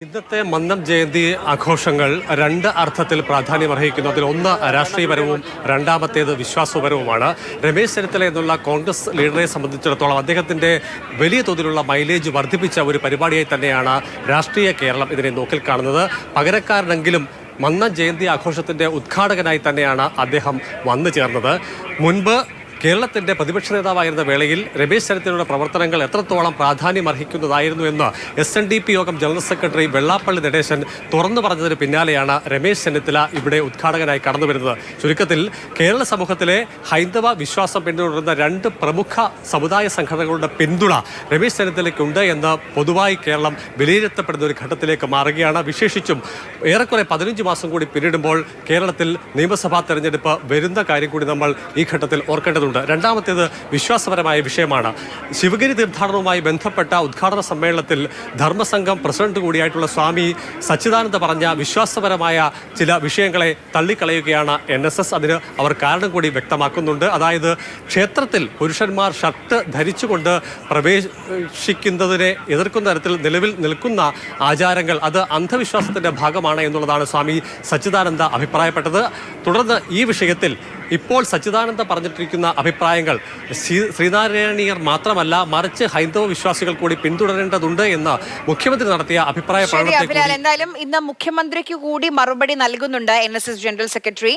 ഇന്നത്തെ മന്നം ജയന്തി ആഘോഷങ്ങൾ രണ്ട് അർത്ഥത്തിൽ പ്രാധാന്യമർഹിക്കുന്നു. അതിൽ ഒന്ന് രാഷ്ട്രീയപരവും രണ്ടാമത്തേത് വിശ്വാസപരവുമാണ്. രമേശ് ചെന്നിത്തല എന്നുള്ള കോൺഗ്രസ് ലീഡറെ സംബന്ധിച്ചിടത്തോളം അദ്ദേഹത്തിന്റെ വലിയ തോതിലുള്ള മൈലേജ് വർദ്ധിപ്പിച്ച ഒരു പരിപാടിയായി തന്നെയാണ് രാഷ്ട്രീയ കേരളം ഇതിനെ നോക്കിൽ കാണുന്നത്. പകരക്കാരനെങ്കിലും മന്നം ജയന്തി ആഘോഷത്തിന്റെ ഉദ്ഘാടകനായി തന്നെയാണ് അദ്ദേഹം വന്നു ചേർന്നത്. മുൻപ് കേരളത്തിന്റെ പ്രതിപക്ഷ നേതാവായിരുന്ന വേളയിൽ രമേശ് ചെന്നിത്തലയുടെ പ്രവർത്തനങ്ങൾ എത്രത്തോളം പ്രാധാന്യമർഹിക്കുന്നതായിരുന്നു എന്ന് SNDP യോഗം ജനറൽ സെക്രട്ടറി വെള്ളാപ്പള്ളി നടേശൻ തുറന്നു പറഞ്ഞതിന് പിന്നാലെയാണ് രമേശ് ചെന്നിത്തല ഇവിടെ ഉദ്ഘാടകനായി കടന്നുവരുന്നത്. ചുരുക്കത്തിൽ കേരള സമൂഹത്തിലെ ഹൈന്ദവ വിശ്വാസം പിന്തുടരുന്ന രണ്ട് പ്രമുഖ സമുദായ സംഘടനകളുടെ പിന്തുണ രമേശ് ചെന്നിത്തലയ്ക്കുണ്ട് എന്ന് പൊതുവായി കേരളം വിലയിരുത്തപ്പെടുന്ന ഒരു ഘട്ടത്തിലേക്ക് മാറുകയാണ്. വിശേഷിച്ചും ഏറെക്കുറെ 15 മാസം കൂടി പിന്നിടുമ്പോൾ കേരളത്തിൽ നിയമസഭാ തെരഞ്ഞെടുപ്പ് വരുന്ന കാര്യം കൂടി നമ്മൾ ഈ ഘട്ടത്തിൽ ഓർക്കേണ്ടതുണ്ട്. രണ്ടാമത്തേത് വിശ്വാസപരമായ വിഷയമാണ്. ശിവഗിരി തീർത്ഥാടനവുമായി ബന്ധപ്പെട്ട ഉദ്ഘാടന സമ്മേളനത്തിൽ ധർമ്മസംഘം പ്രസിഡന്റ് കൂടിയായിട്ടുള്ള സ്വാമി സച്ചിദാനന്ദ പറഞ്ഞ വിശ്വാസപരമായ ചില വിഷയങ്ങളെ തള്ളിക്കളയുകയാണ് NSS. അതിന് അവർ കാരണം കൂടി വ്യക്തമാക്കുന്നുണ്ട്. അതായത് ക്ഷേത്രത്തിൽ പുരുഷന്മാർ ഷർട്ട് ധരിച്ചുകൊണ്ട് പ്രവേശിക്കുന്നതിനെ എതിർക്കുന്ന തരത്തിൽ നിലവിൽ നിൽക്കുന്ന ആചാരങ്ങൾ അത് അന്ധവിശ്വാസത്തിന്റെ ഭാഗമാണ് എന്നുള്ളതാണ് സ്വാമി സച്ചിദാനന്ദ അഭിപ്രായപ്പെട്ടത്. തുടർന്ന് ഈ വിഷയത്തിൽ ഇപ്പോൾ സച്ചിദാനന്ദ പറഞ്ഞിട്ടിരിക്കുന്ന അഭിപ്രായങ്ങൾ ശ്രീനാരായണീയർ മാത്രമല്ല മറിച്ച് ഹൈന്ദവ വിശ്വാസികൾ കൂടി പിന്തുടരേണ്ടതുണ്ട് എന്ന് മുഖ്യമന്ത്രി നടത്തിയ അഭിപ്രായ പ്രകടനത്തെ എന്തായാലും ഇന്ന് മുഖ്യമന്ത്രിക്ക് കൂടി മറുപടി നൽകുന്നുണ്ട് NSS ജനറൽ സെക്രട്ടറി.